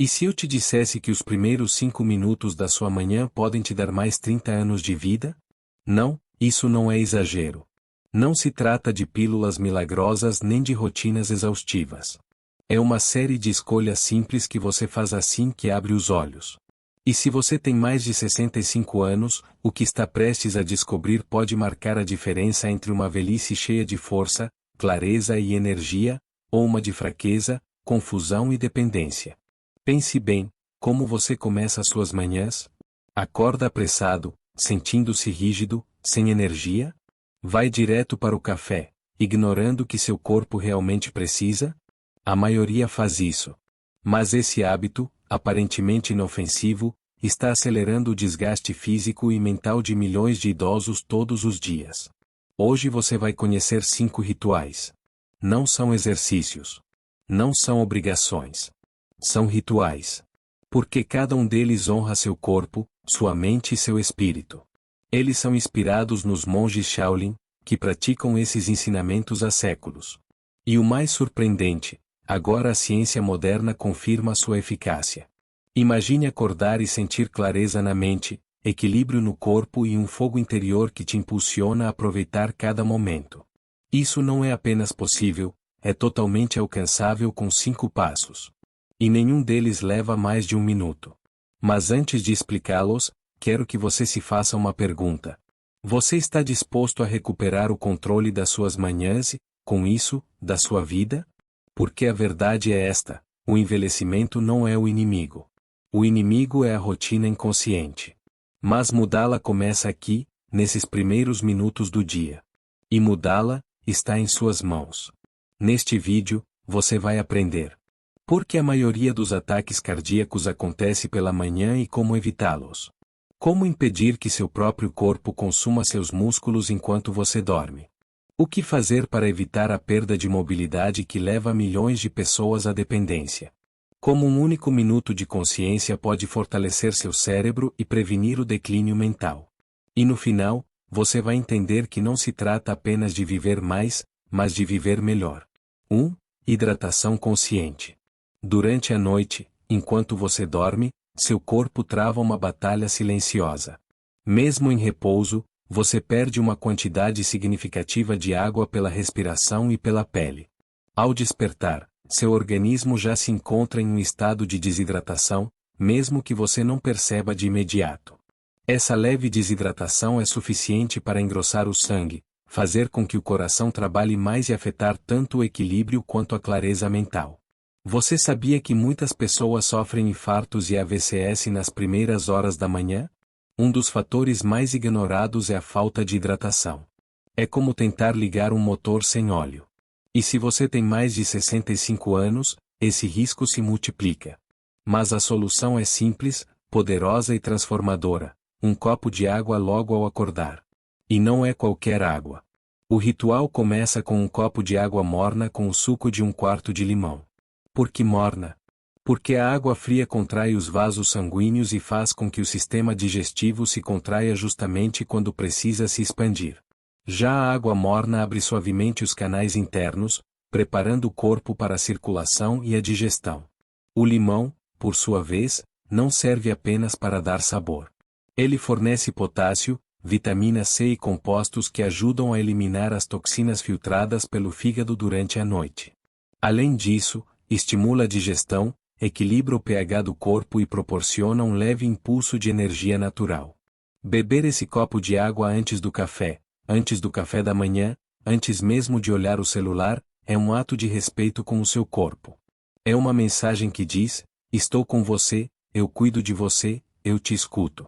E se eu te dissesse que os primeiros 5 minutos da sua manhã podem te dar mais 30 anos de vida? Não, isso não é exagero. Não se trata de pílulas milagrosas nem de rotinas exaustivas. É uma série de escolhas simples que você faz assim que abre os olhos. E se você tem mais de 65 anos, o que está prestes a descobrir pode marcar a diferença entre uma velhice cheia de força, clareza e energia, ou uma de fraqueza, confusão e dependência. Pense bem, como você começa as suas manhãs? Acorda apressado, sentindo-se rígido, sem energia? Vai direto para o café, ignorando que seu corpo realmente precisa? A maioria faz isso. Mas esse hábito, aparentemente inofensivo, está acelerando o desgaste físico e mental de milhões de idosos todos os dias. Hoje você vai conhecer 5 rituais. Não são exercícios. Não são obrigações. São rituais. Porque cada um deles honra seu corpo, sua mente e seu espírito. Eles são inspirados nos monges Shaolin, que praticam esses ensinamentos há séculos. E o mais surpreendente, agora a ciência moderna confirma sua eficácia. Imagine acordar e sentir clareza na mente, equilíbrio no corpo e um fogo interior que te impulsiona a aproveitar cada momento. Isso não é apenas possível, é totalmente alcançável com 5 passos. E nenhum deles leva mais de 1 minuto. Mas antes de explicá-los, quero que você se faça uma pergunta. Você está disposto a recuperar o controle das suas manhãs e, com isso, da sua vida? Porque a verdade é esta: o envelhecimento não é o inimigo. O inimigo é a rotina inconsciente. Mas mudá-la começa aqui, nesses primeiros minutos do dia. E mudá-la está em suas mãos. Neste vídeo, você vai aprender por que a maioria dos ataques cardíacos acontece pela manhã e como evitá-los. Como impedir que seu próprio corpo consuma seus músculos enquanto você dorme. O que fazer para evitar a perda de mobilidade que leva milhões de pessoas à dependência. Como um único minuto de consciência pode fortalecer seu cérebro e prevenir o declínio mental. E no final, você vai entender que não se trata apenas de viver mais, mas de viver melhor. 1. Hidratação consciente. Durante a noite, enquanto você dorme, seu corpo trava uma batalha silenciosa. Mesmo em repouso, você perde uma quantidade significativa de água pela respiração e pela pele. Ao despertar, seu organismo já se encontra em um estado de desidratação, mesmo que você não perceba de imediato. Essa leve desidratação é suficiente para engrossar o sangue, fazer com que o coração trabalhe mais e afetar tanto o equilíbrio quanto a clareza mental. Você sabia que muitas pessoas sofrem infartos e AVCs nas primeiras horas da manhã? Um dos fatores mais ignorados é a falta de hidratação. É como tentar ligar um motor sem óleo. E se você tem mais de 65 anos, esse risco se multiplica. Mas a solução é simples, poderosa e transformadora: um copo de água logo ao acordar. E não é qualquer água. O ritual começa com um copo de água morna com o suco de 1/4 de limão. Por que morna? Porque a água fria contrai os vasos sanguíneos e faz com que o sistema digestivo se contraia justamente quando precisa se expandir. Já a água morna abre suavemente os canais internos, preparando o corpo para a circulação e a digestão. O limão, por sua vez, não serve apenas para dar sabor. Ele fornece potássio, vitamina C e compostos que ajudam a eliminar as toxinas filtradas pelo fígado durante a noite. Além disso, estimula a digestão, equilibra o pH do corpo e proporciona um leve impulso de energia natural. Beber esse copo de água antes do café da manhã, antes mesmo de olhar o celular, é um ato de respeito com o seu corpo. É uma mensagem que diz: estou com você, eu cuido de você, eu te escuto.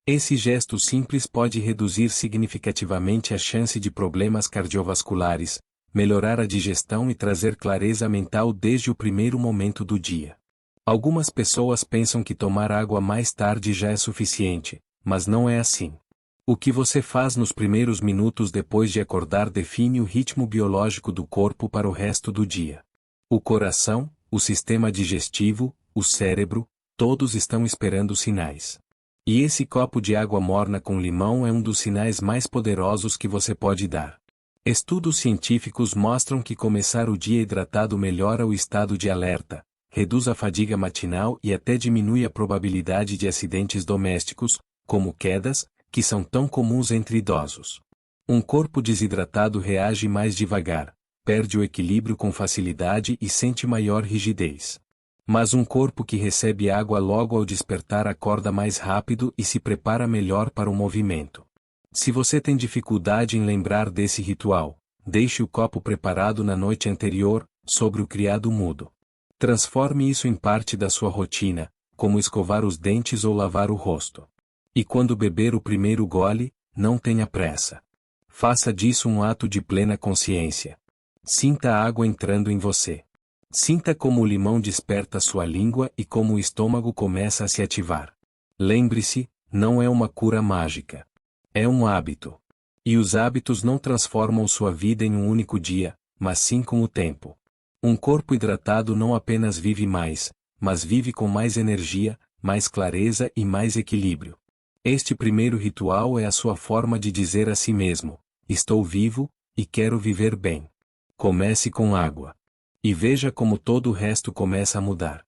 Esse gesto simples pode reduzir significativamente a chance de problemas cardiovasculares, melhorar a digestão e trazer clareza mental desde o primeiro momento do dia. Algumas pessoas pensam que tomar água mais tarde já é suficiente, mas não é assim. O que você faz nos primeiros minutos depois de acordar define o ritmo biológico do corpo para o resto do dia. O coração, o sistema digestivo, o cérebro, todos estão esperando sinais. E esse copo de água morna com limão é um dos sinais mais poderosos que você pode dar. Estudos científicos mostram que começar o dia hidratado melhora o estado de alerta, reduz a fadiga matinal e até diminui a probabilidade de acidentes domésticos, como quedas, que são tão comuns entre idosos. Um corpo desidratado reage mais devagar, perde o equilíbrio com facilidade e sente maior rigidez. Mas um corpo que recebe água logo ao despertar acorda mais rápido e se prepara melhor para o movimento. Se você tem dificuldade em lembrar desse ritual, deixe o copo preparado na noite anterior, sobre o criado mudo. Transforme isso em parte da sua rotina, como escovar os dentes ou lavar o rosto. E quando beber o primeiro gole, não tenha pressa. Faça disso um ato de plena consciência. Sinta a água entrando em você. Sinta como o limão desperta sua língua e como o estômago começa a se ativar. Lembre-se, não é uma cura mágica. É um hábito. E os hábitos não transformam sua vida em um único dia, mas sim com o tempo. Um corpo hidratado não apenas vive mais, mas vive com mais energia, mais clareza e mais equilíbrio. Este primeiro ritual é a sua forma de dizer a si mesmo: estou vivo, e quero viver bem. Comece com água. E veja como todo o resto começa a mudar.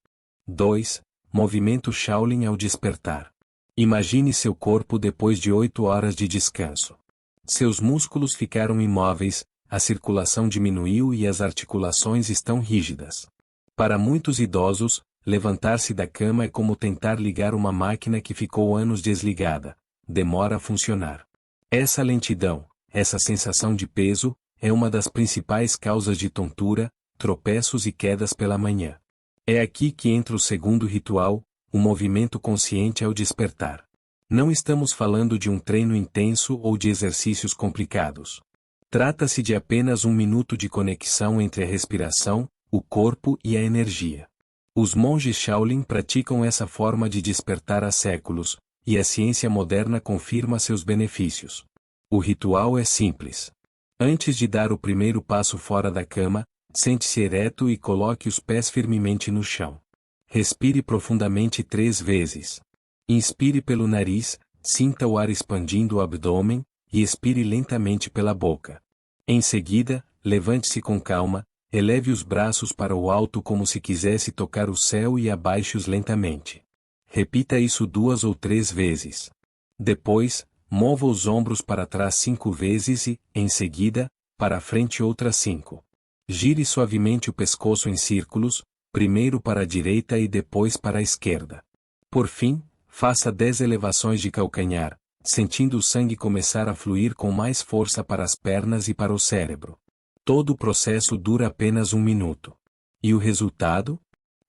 2. Movimento Shaolin ao despertar. Imagine seu corpo depois de 8 horas de descanso. Seus músculos ficaram imóveis, a circulação diminuiu e as articulações estão rígidas. Para muitos idosos, levantar-se da cama é como tentar ligar uma máquina que ficou anos desligada. Demora a funcionar. Essa lentidão, essa sensação de peso, é uma das principais causas de tontura, tropeços e quedas pela manhã. É aqui que entra o segundo ritual, o movimento consciente ao despertar. Não estamos falando de um treino intenso ou de exercícios complicados. Trata-se de apenas um minuto de conexão entre a respiração, o corpo e a energia. Os monges Shaolin praticam essa forma de despertar há séculos, e a ciência moderna confirma seus benefícios. O ritual é simples. Antes de dar o primeiro passo fora da cama, sente-se ereto e coloque os pés firmemente no chão. Respire profundamente 3 vezes. Inspire pelo nariz, sinta o ar expandindo o abdômen, e expire lentamente pela boca. Em seguida, levante-se com calma, eleve os braços para o alto como se quisesse tocar o céu e abaixe-os lentamente. Repita isso 2 ou 3 vezes. Depois, mova os ombros para trás 5 vezes e, em seguida, para a frente outras 5. Gire suavemente o pescoço em círculos, primeiro para a direita e depois para a esquerda. Por fim, faça 10 elevações de calcanhar, sentindo o sangue começar a fluir com mais força para as pernas e para o cérebro. Todo o processo dura apenas 1 minuto. E o resultado?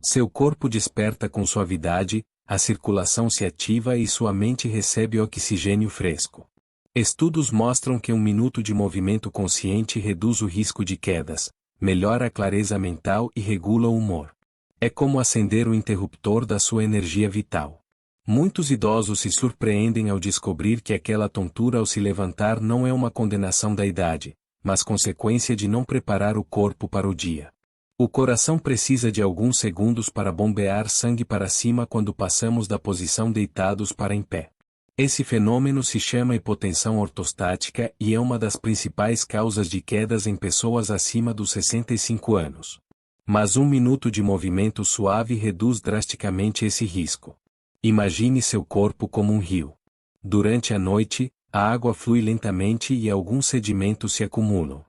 Seu corpo desperta com suavidade, a circulação se ativa e sua mente recebe oxigênio fresco. Estudos mostram que 1 minuto de movimento consciente reduz o risco de quedas, melhora a clareza mental e regula o humor. É como acender o interruptor da sua energia vital. Muitos idosos se surpreendem ao descobrir que aquela tontura ao se levantar não é uma condenação da idade, mas consequência de não preparar o corpo para o dia. O coração precisa de alguns segundos para bombear sangue para cima quando passamos da posição deitados para em pé. Esse fenômeno se chama hipotensão ortostática e é uma das principais causas de quedas em pessoas acima dos 65 anos. Mas 1 minuto de movimento suave reduz drasticamente esse risco. Imagine seu corpo como um rio. Durante a noite, a água flui lentamente e alguns sedimentos se acumulam.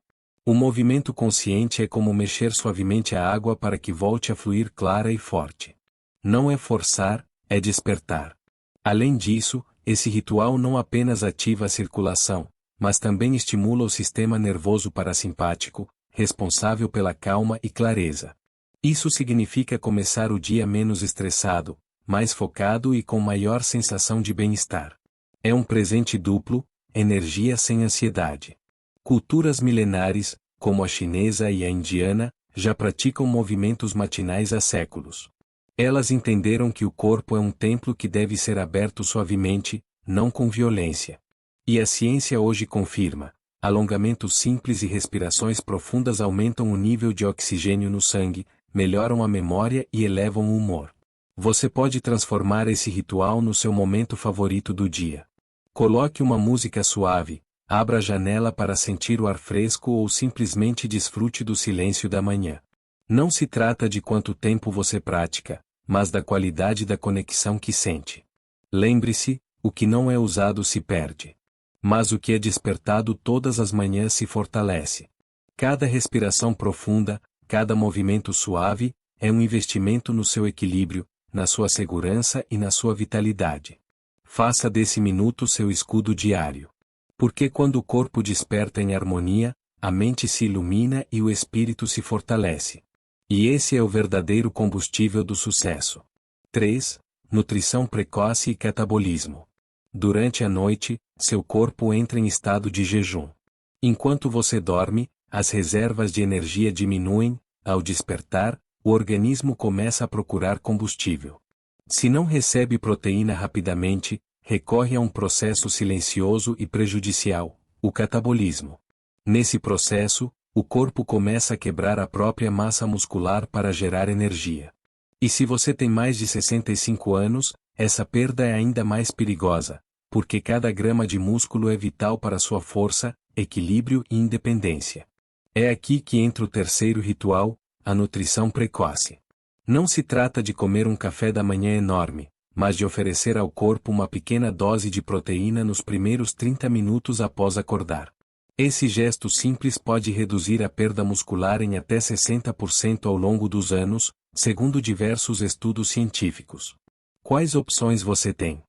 O movimento consciente é como mexer suavemente a água para que volte a fluir clara e forte. Não é forçar, é despertar. Além disso, esse ritual não apenas ativa a circulação, mas também estimula o sistema nervoso parasimpático, responsável pela calma e clareza. Isso significa começar o dia menos estressado, mais focado e com maior sensação de bem-estar. É um presente duplo, energia sem ansiedade. Culturas milenares, como a chinesa e a indiana, já praticam movimentos matinais há séculos. Elas entenderam que o corpo é um templo que deve ser aberto suavemente, não com violência. E a ciência hoje confirma: alongamentos simples e respirações profundas aumentam o nível de oxigênio no sangue, melhoram a memória e elevam o humor. Você pode transformar esse ritual no seu momento favorito do dia. Coloque uma música suave, abra a janela para sentir o ar fresco ou simplesmente desfrute do silêncio da manhã. Não se trata de quanto tempo você pratica, mas da qualidade da conexão que sente. Lembre-se, o que não é usado se perde. Mas o que é despertado todas as manhãs se fortalece. Cada respiração profunda, cada movimento suave, é um investimento no seu equilíbrio, na sua segurança e na sua vitalidade. Faça desse minuto seu escudo diário. Porque quando o corpo desperta em harmonia, a mente se ilumina e o espírito se fortalece. E esse é o verdadeiro combustível do sucesso. 3. Nutrição precoce e catabolismo. Durante a noite, seu corpo entra em estado de jejum. Enquanto você dorme, as reservas de energia diminuem. Ao despertar, o organismo começa a procurar combustível. Se não recebe proteína rapidamente, recorre a um processo silencioso e prejudicial, o catabolismo. Nesse processo, o corpo começa a quebrar a própria massa muscular para gerar energia. E se você tem mais de 65 anos, essa perda é ainda mais perigosa, porque cada grama de músculo é vital para sua força, equilíbrio e independência. É aqui que entra o terceiro ritual, a nutrição precoce. Não se trata de comer um café da manhã enorme, mas de oferecer ao corpo uma pequena dose de proteína nos primeiros 30 minutos após acordar. Esse gesto simples pode reduzir a perda muscular em até 60% ao longo dos anos, segundo diversos estudos científicos. Quais opções você tem?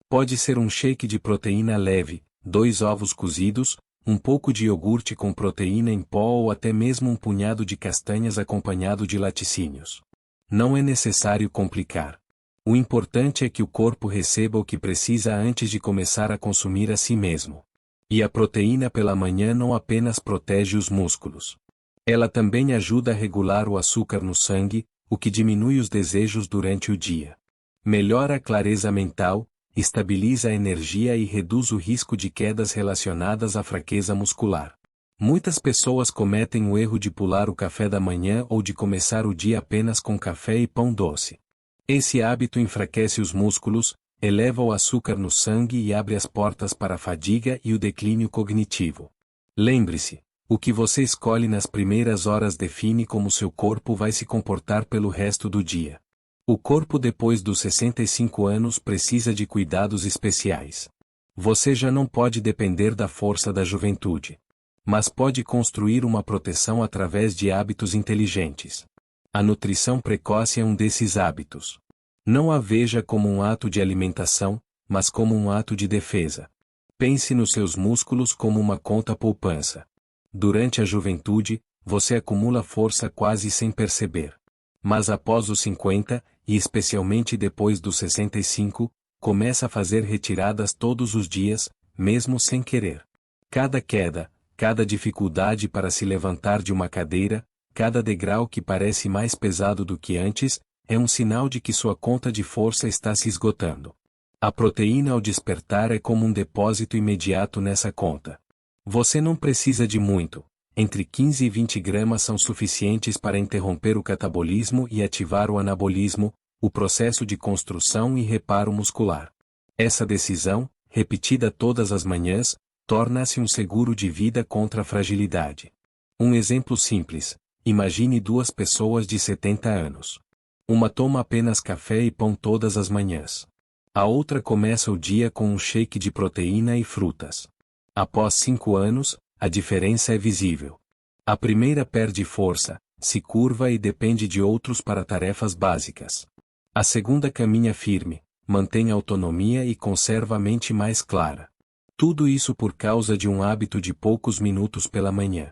Pode ser um shake de proteína leve, 2 ovos cozidos, um pouco de iogurte com proteína em pó ou até mesmo um punhado de castanhas acompanhado de laticínios. Não é necessário complicar. O importante é que o corpo receba o que precisa antes de começar a consumir a si mesmo. E a proteína pela manhã não apenas protege os músculos. Ela também ajuda a regular o açúcar no sangue, o que diminui os desejos durante o dia. Melhora a clareza mental, estabiliza a energia e reduz o risco de quedas relacionadas à fraqueza muscular. Muitas pessoas cometem o erro de pular o café da manhã ou de começar o dia apenas com café e pão doce. Esse hábito enfraquece os músculos, eleva o açúcar no sangue e abre as portas para a fadiga e o declínio cognitivo. Lembre-se, o que você escolhe nas primeiras horas define como seu corpo vai se comportar pelo resto do dia. O corpo depois dos 65 anos precisa de cuidados especiais. Você já não pode depender da força da juventude. Mas pode construir uma proteção através de hábitos inteligentes. A nutrição precoce é um desses hábitos. Não a veja como um ato de alimentação, mas como um ato de defesa. Pense nos seus músculos como uma conta poupança. Durante a juventude, você acumula força quase sem perceber. Mas após os 50, e especialmente depois dos 65, começa a fazer retiradas todos os dias, mesmo sem querer. Cada queda, cada dificuldade para se levantar de uma cadeira, cada degrau que parece mais pesado do que antes, é um sinal de que sua conta de força está se esgotando. A proteína ao despertar é como um depósito imediato nessa conta. Você não precisa de muito, entre 15 e 20 gramas são suficientes para interromper o catabolismo e ativar o anabolismo, o processo de construção e reparo muscular. Essa decisão, repetida todas as manhãs, torna-se um seguro de vida contra a fragilidade. Um exemplo simples: imagine 2 pessoas de 70 anos. Uma toma apenas café e pão todas as manhãs. A outra começa o dia com um shake de proteína e frutas. Após 5 anos, a diferença é visível. A primeira perde força, se curva e depende de outros para tarefas básicas. A segunda caminha firme, mantém autonomia e conserva a mente mais clara. Tudo isso por causa de um hábito de poucos minutos pela manhã.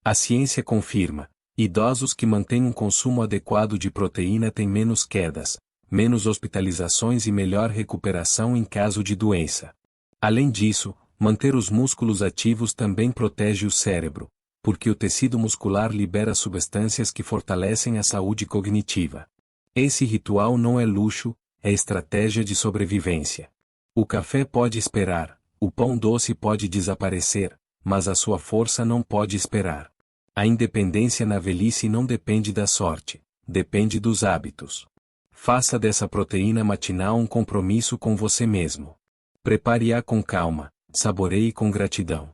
A ciência confirma: idosos que mantêm um consumo adequado de proteína têm menos quedas, menos hospitalizações e melhor recuperação em caso de doença. Além disso, manter os músculos ativos também protege o cérebro, porque o tecido muscular libera substâncias que fortalecem a saúde cognitiva. Esse ritual não é luxo, é estratégia de sobrevivência. O café pode esperar. O pão doce pode desaparecer, mas a sua força não pode esperar. A independência na velhice não depende da sorte, depende dos hábitos. Faça dessa proteína matinal um compromisso com você mesmo. Prepare-a com calma, saboreie com gratidão.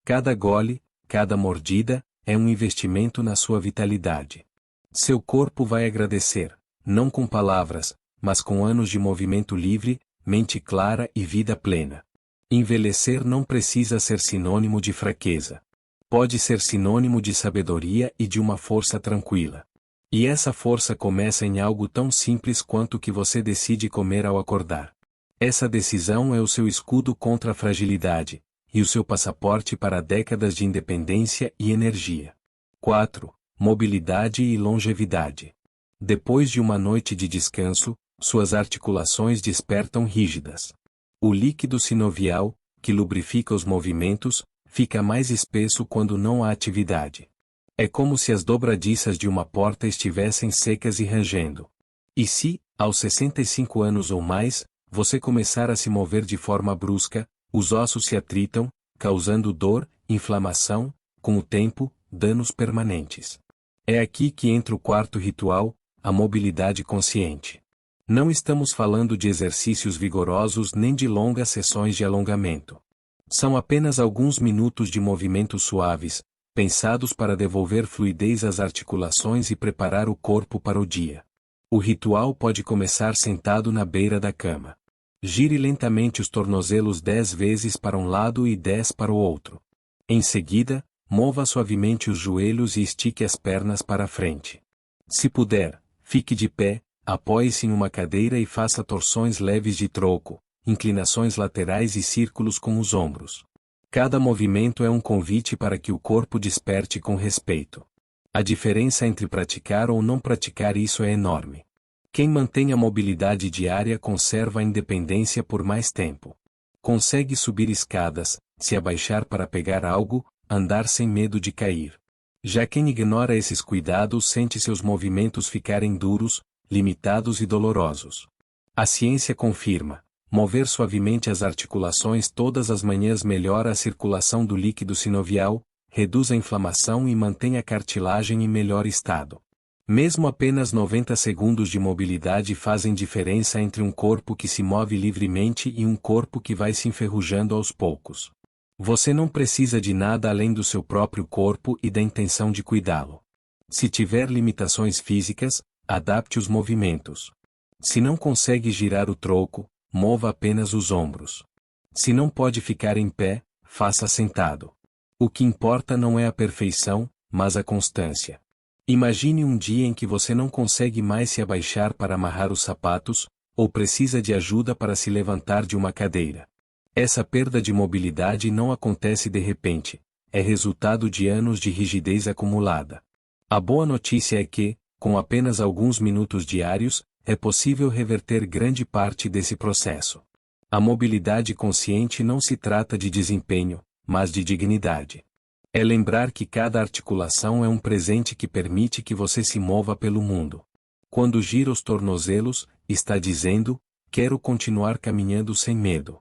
Cada gole, cada mordida, é um investimento na sua vitalidade. Seu corpo vai agradecer, não com palavras, mas com anos de movimento livre, mente clara e vida plena. Envelhecer não precisa ser sinônimo de fraqueza. Pode ser sinônimo de sabedoria e de uma força tranquila. E essa força começa em algo tão simples quanto o que você decide comer ao acordar. Essa decisão é o seu escudo contra a fragilidade, e o seu passaporte para décadas de independência e energia. 4. Mobilidade e longevidade. Depois de uma noite de descanso, suas articulações despertam rígidas. O líquido sinovial, que lubrifica os movimentos, fica mais espesso quando não há atividade. É como se as dobradiças de uma porta estivessem secas e rangendo. E se, aos 65 anos ou mais, você começar a se mover de forma brusca, os ossos se atritam, causando dor, inflamação, com o tempo, danos permanentes. É aqui que entra o quarto ritual, a mobilidade consciente. Não estamos falando de exercícios vigorosos nem de longas sessões de alongamento. São apenas alguns minutos de movimentos suaves, pensados para devolver fluidez às articulações e preparar o corpo para o dia. O ritual pode começar sentado na beira da cama. Gire lentamente os tornozelos 10 vezes para um lado e 10 para o outro. Em seguida, mova suavemente os joelhos e estique as pernas para a frente. Se puder, fique de pé, apoie-se em uma cadeira e faça torções leves de tronco, inclinações laterais e círculos com os ombros. Cada movimento é um convite para que o corpo desperte com respeito. A diferença entre praticar ou não praticar isso é enorme. Quem mantém a mobilidade diária conserva a independência por mais tempo. Consegue subir escadas, se abaixar para pegar algo, andar sem medo de cair. Já quem ignora esses cuidados sente seus movimentos ficarem duros, limitados e dolorosos. A ciência confirma. Mover suavemente as articulações todas as manhãs melhora a circulação do líquido sinovial, reduz a inflamação e mantém a cartilagem em melhor estado. Mesmo apenas 90 segundos de mobilidade fazem diferença entre um corpo que se move livremente e um corpo que vai se enferrujando aos poucos. Você não precisa de nada além do seu próprio corpo e da intenção de cuidá-lo. Se tiver limitações físicas, adapte os movimentos. Se não consegue girar o tronco, mova apenas os ombros. Se não pode ficar em pé, faça sentado. O que importa não é a perfeição, mas a constância. Imagine um dia em que você não consegue mais se abaixar para amarrar os sapatos, ou precisa de ajuda para se levantar de uma cadeira. Essa perda de mobilidade não acontece de repente, é resultado de anos de rigidez acumulada. A boa notícia é que, com apenas alguns minutos diários, é possível reverter grande parte desse processo. A mobilidade consciente não se trata de desempenho, mas de dignidade. É lembrar que cada articulação é um presente que permite que você se mova pelo mundo. Quando gira os tornozelos, está dizendo, quero continuar caminhando sem medo.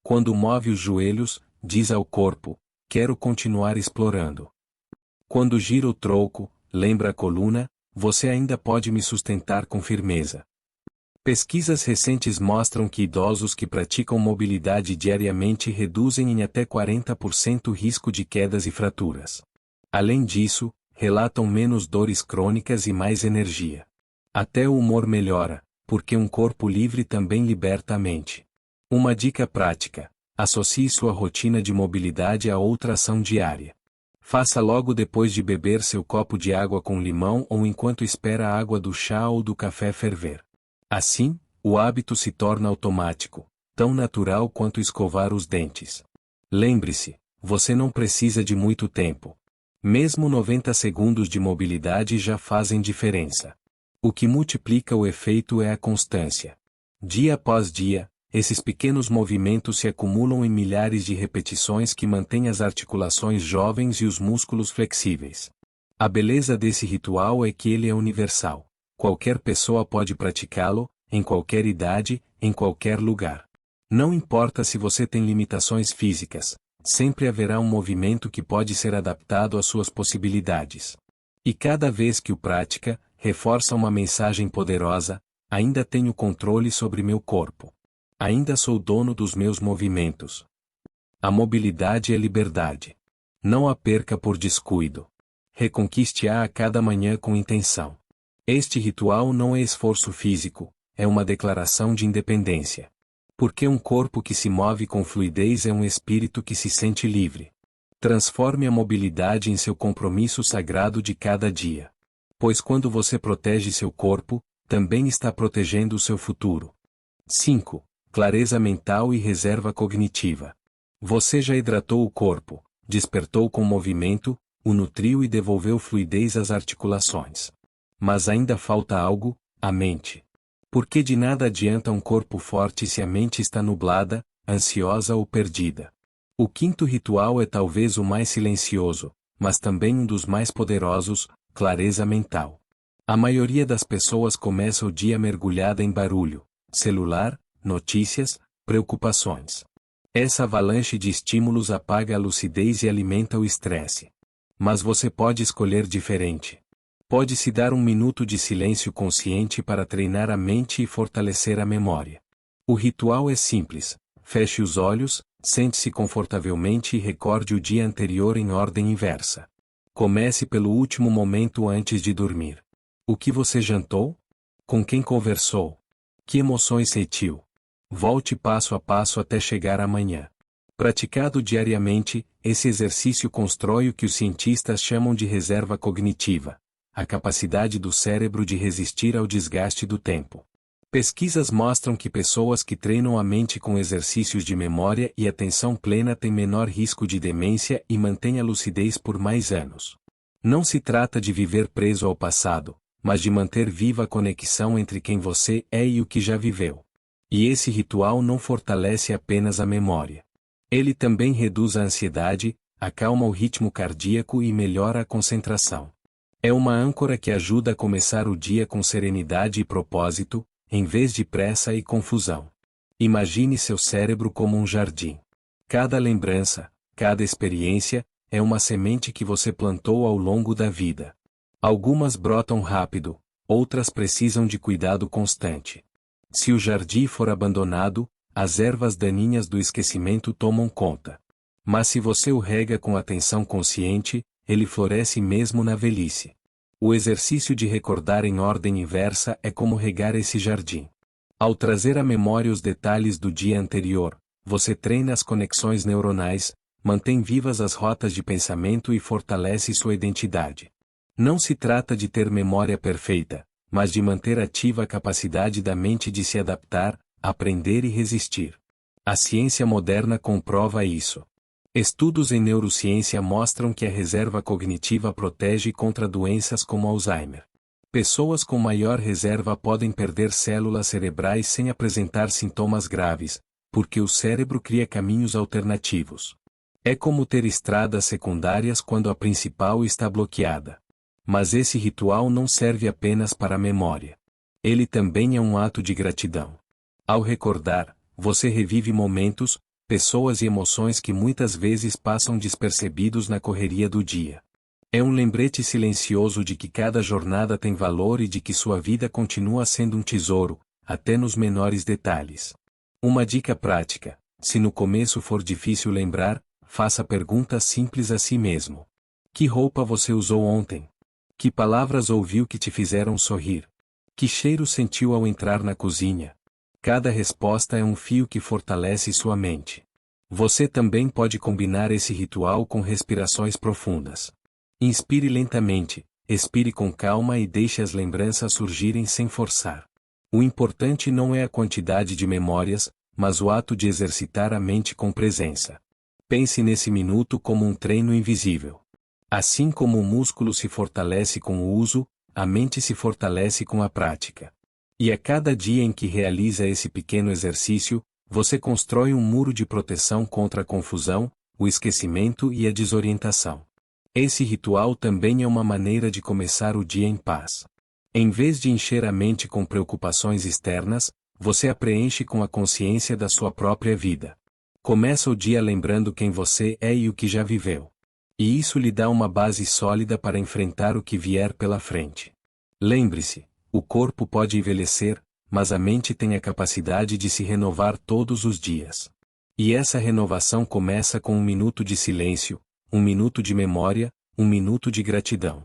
Quando move os joelhos, diz ao corpo, quero continuar explorando. Quando gira o tronco, lembra a coluna, você ainda pode me sustentar com firmeza. Pesquisas recentes mostram que idosos que praticam mobilidade diariamente reduzem em até 40% o risco de quedas e fraturas. Além disso, relatam menos dores crônicas e mais energia. Até o humor melhora, porque um corpo livre também liberta a mente. Uma dica prática: associe sua rotina de mobilidade a outra ação diária. Faça logo depois de beber seu copo de água com limão ou enquanto espera a água do chá ou do café ferver. Assim, o hábito se torna automático, tão natural quanto escovar os dentes. Lembre-se, você não precisa de muito tempo. Mesmo 90 segundos de mobilidade já fazem diferença. O que multiplica o efeito é a constância. Dia após dia, esses pequenos movimentos se acumulam em milhares de repetições que mantêm as articulações jovens e os músculos flexíveis. A beleza desse ritual é que ele é universal. Qualquer pessoa pode praticá-lo, em qualquer idade, em qualquer lugar. Não importa se você tem limitações físicas, sempre haverá um movimento que pode ser adaptado às suas possibilidades. E cada vez que o pratica, reforça uma mensagem poderosa: ainda tenho controle sobre meu corpo. Ainda sou dono dos meus movimentos. A mobilidade é liberdade. Não a perca por descuido. Reconquiste-a a cada manhã com intenção. Este ritual não é esforço físico, é uma declaração de independência. Porque um corpo que se move com fluidez é um espírito que se sente livre. Transforme a mobilidade em seu compromisso sagrado de cada dia. Pois quando você protege seu corpo, também está protegendo o seu futuro. 5. Clareza mental e reserva cognitiva. Você já hidratou o corpo, despertou com movimento, o nutriu e devolveu fluidez às articulações. Mas ainda falta algo, a mente. Porque de nada adianta um corpo forte se a mente está nublada, ansiosa ou perdida. O quinto ritual é talvez o mais silencioso, mas também um dos mais poderosos, clareza mental. A maioria das pessoas começa o dia mergulhada em barulho, celular, notícias, preocupações. Essa avalanche de estímulos apaga a lucidez e alimenta o estresse. Mas você pode escolher diferente. Pode-se dar um minuto de silêncio consciente para treinar a mente e fortalecer a memória. O ritual é simples. Feche os olhos, sente-se confortavelmente e recorde o dia anterior em ordem inversa. Comece pelo último momento antes de dormir. O que você jantou? Com quem conversou? Que emoções sentiu? Volte passo a passo até chegar amanhã. Praticado diariamente, esse exercício constrói o que os cientistas chamam de reserva cognitiva, a capacidade do cérebro de resistir ao desgaste do tempo. Pesquisas mostram que pessoas que treinam a mente com exercícios de memória e atenção plena têm menor risco de demência e mantêm a lucidez por mais anos. Não se trata de viver preso ao passado, mas de manter viva a conexão entre quem você é e o que já viveu. E esse ritual não fortalece apenas a memória. Ele também reduz a ansiedade, acalma o ritmo cardíaco e melhora a concentração. É uma âncora que ajuda a começar o dia com serenidade e propósito, em vez de pressa e confusão. Imagine seu cérebro como um jardim. Cada lembrança, cada experiência, é uma semente que você plantou ao longo da vida. Algumas brotam rápido, outras precisam de cuidado constante. Se o jardim for abandonado, as ervas daninhas do esquecimento tomam conta. Mas se você o rega com atenção consciente, ele floresce mesmo na velhice. O exercício de recordar em ordem inversa é como regar esse jardim. Ao trazer à memória os detalhes do dia anterior, você treina as conexões neuronais, mantém vivas as rotas de pensamento e fortalece sua identidade. Não se trata de ter memória perfeita, mas de manter ativa a capacidade da mente de se adaptar, aprender e resistir. A ciência moderna comprova isso. Estudos em neurociência mostram que a reserva cognitiva protege contra doenças como Alzheimer. Pessoas com maior reserva podem perder células cerebrais sem apresentar sintomas graves, porque o cérebro cria caminhos alternativos. É como ter estradas secundárias quando a principal está bloqueada. Mas esse ritual não serve apenas para a memória. Ele também é um ato de gratidão. Ao recordar, você revive momentos, pessoas e emoções que muitas vezes passam despercebidos na correria do dia. É um lembrete silencioso de que cada jornada tem valor e de que sua vida continua sendo um tesouro, até nos menores detalhes. Uma dica prática: se no começo for difícil lembrar, faça perguntas simples a si mesmo. Que roupa você usou ontem? Que palavras ouviu que te fizeram sorrir? Que cheiro sentiu ao entrar na cozinha? Cada resposta é um fio que fortalece sua mente. Você também pode combinar esse ritual com respirações profundas. Inspire lentamente, expire com calma e deixe as lembranças surgirem sem forçar. O importante não é a quantidade de memórias, mas o ato de exercitar a mente com presença. Pense nesse minuto como um treino invisível. Assim como o músculo se fortalece com o uso, a mente se fortalece com a prática. E a cada dia em que realiza esse pequeno exercício, você constrói um muro de proteção contra a confusão, o esquecimento e a desorientação. Esse ritual também é uma maneira de começar o dia em paz. Em vez de encher a mente com preocupações externas, você a preenche com a consciência da sua própria vida. Começa o dia lembrando quem você é e o que já viveu. E isso lhe dá uma base sólida para enfrentar o que vier pela frente. Lembre-se, o corpo pode envelhecer, mas a mente tem a capacidade de se renovar todos os dias. E essa renovação começa com um minuto de silêncio, um minuto de memória, 1 minuto de gratidão.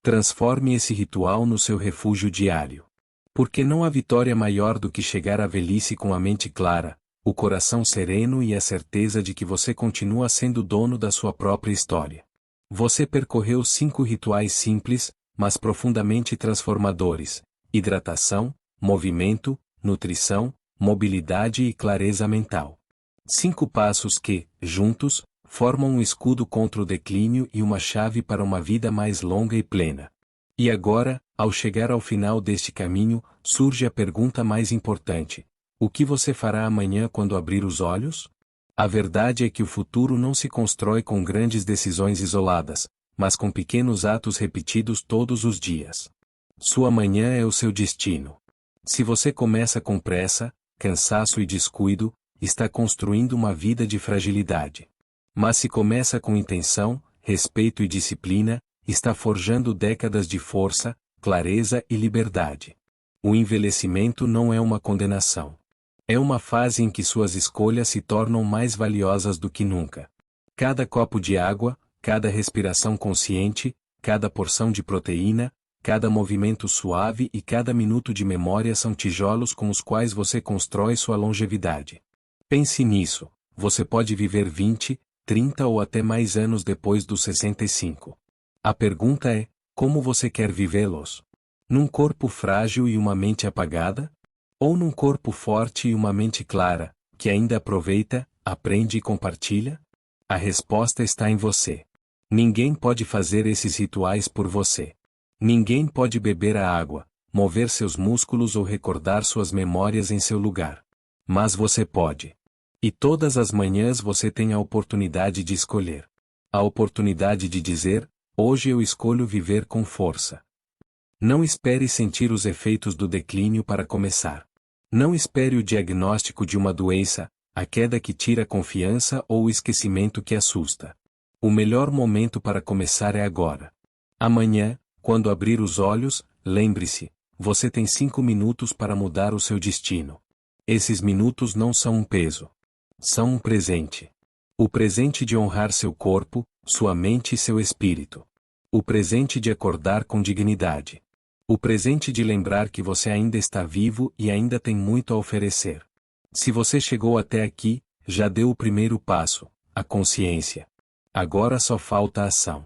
Transforme esse ritual no seu refúgio diário. Porque não há vitória maior do que chegar à velhice com a mente clara, o coração sereno e a certeza de que você continua sendo dono da sua própria história. Você percorreu 5 rituais simples, mas profundamente transformadores: hidratação, movimento, nutrição, mobilidade e clareza mental. 5 passos que, juntos, formam um escudo contra o declínio e uma chave para uma vida mais longa e plena. E agora, ao chegar ao final deste caminho, surge a pergunta mais importante: o que você fará amanhã quando abrir os olhos? A verdade é que o futuro não se constrói com grandes decisões isoladas, mas com pequenos atos repetidos todos os dias. Sua manhã é o seu destino. Se você começa com pressa, cansaço e descuido, está construindo uma vida de fragilidade. Mas se começa com intenção, respeito e disciplina, está forjando décadas de força, clareza e liberdade. O envelhecimento não é uma condenação. É uma fase em que suas escolhas se tornam mais valiosas do que nunca. Cada copo de água, cada respiração consciente, cada porção de proteína, cada movimento suave e cada minuto de memória são tijolos com os quais você constrói sua longevidade. Pense nisso: você pode viver 20, 30 ou até mais anos depois dos 65. A pergunta é: como você quer vivê-los? Num corpo frágil e uma mente apagada? Ou num corpo forte e uma mente clara, que ainda aproveita, aprende e compartilha? A resposta está em você. Ninguém pode fazer esses rituais por você. Ninguém pode beber a água, mover seus músculos ou recordar suas memórias em seu lugar. Mas você pode. E todas as manhãs você tem a oportunidade de escolher. A oportunidade de dizer: hoje eu escolho viver com força. Não espere sentir os efeitos do declínio para começar. Não espere o diagnóstico de uma doença, a queda que tira a confiança ou o esquecimento que assusta. O melhor momento para começar é agora. Amanhã, quando abrir os olhos, lembre-se: você tem 5 minutos para mudar o seu destino. Esses minutos não são um peso. São um presente. O presente de honrar seu corpo, sua mente e seu espírito. O presente de acordar com dignidade. O presente de lembrar que você ainda está vivo e ainda tem muito a oferecer. Se você chegou até aqui, já deu o primeiro passo, a consciência. Agora só falta a ação.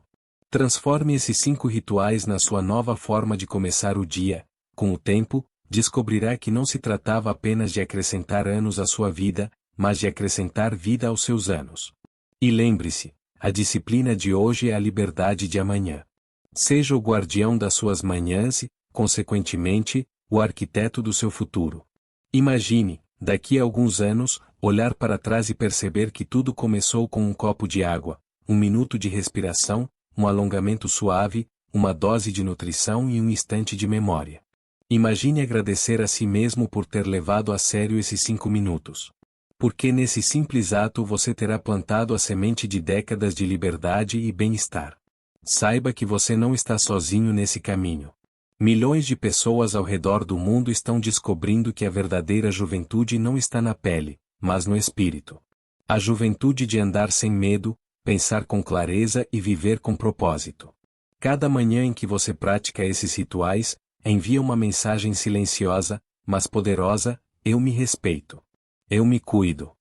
Transforme esses 5 rituais na sua nova forma de começar o dia. Com o tempo, descobrirá que não se tratava apenas de acrescentar anos à sua vida, mas de acrescentar vida aos seus anos. E lembre-se: a disciplina de hoje é a liberdade de amanhã. Seja o guardião das suas manhãs e, consequentemente, o arquiteto do seu futuro. Imagine, daqui a alguns anos, olhar para trás e perceber que tudo começou com um copo de água, 1 minuto de respiração, um alongamento suave, uma dose de nutrição e um instante de memória. Imagine agradecer a si mesmo por ter levado a sério esses 5 minutos. Porque nesse simples ato você terá plantado a semente de décadas de liberdade e bem-estar. Saiba que você não está sozinho nesse caminho. Milhões de pessoas ao redor do mundo estão descobrindo que a verdadeira juventude não está na pele, mas no espírito. A juventude de andar sem medo, pensar com clareza e viver com propósito. Cada manhã em que você pratica esses rituais, envia uma mensagem silenciosa, mas poderosa: eu me respeito. Eu me cuido.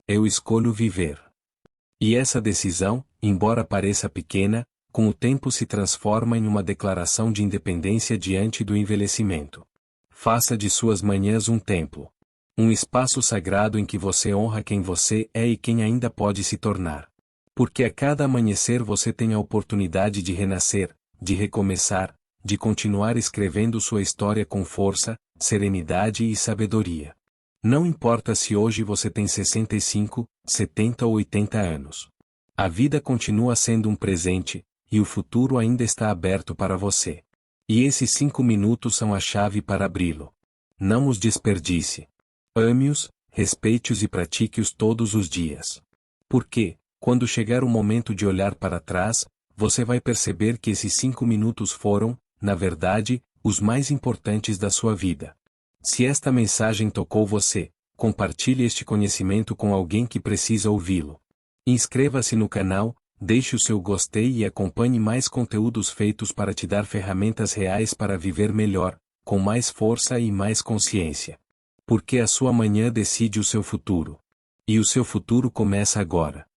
Eu escolho viver. E essa decisão, embora pareça pequena, com o tempo se transforma em uma declaração de independência diante do envelhecimento. Faça de suas manhãs um templo. Um espaço sagrado em que você honra quem você é e quem ainda pode se tornar. Porque a cada amanhecer você tem a oportunidade de renascer, de recomeçar, de continuar escrevendo sua história com força, serenidade e sabedoria. Não importa se hoje você tem 65, 70 ou 80 anos. A vida continua sendo um presente, e o futuro ainda está aberto para você. E esses 5 minutos são a chave para abri-lo. Não os desperdice. Ame-os, respeite-os e pratique-os todos os dias. Porque, quando chegar o momento de olhar para trás, você vai perceber que esses 5 minutos foram, na verdade, os mais importantes da sua vida. Se esta mensagem tocou você, compartilhe este conhecimento com alguém que precisa ouvi-lo. Inscreva-se no canal, Deixe o seu gostei e acompanhe mais conteúdos feitos para te dar ferramentas reais para viver melhor, com mais força e mais consciência. Porque a sua manhã decide o seu futuro. E o seu futuro começa agora.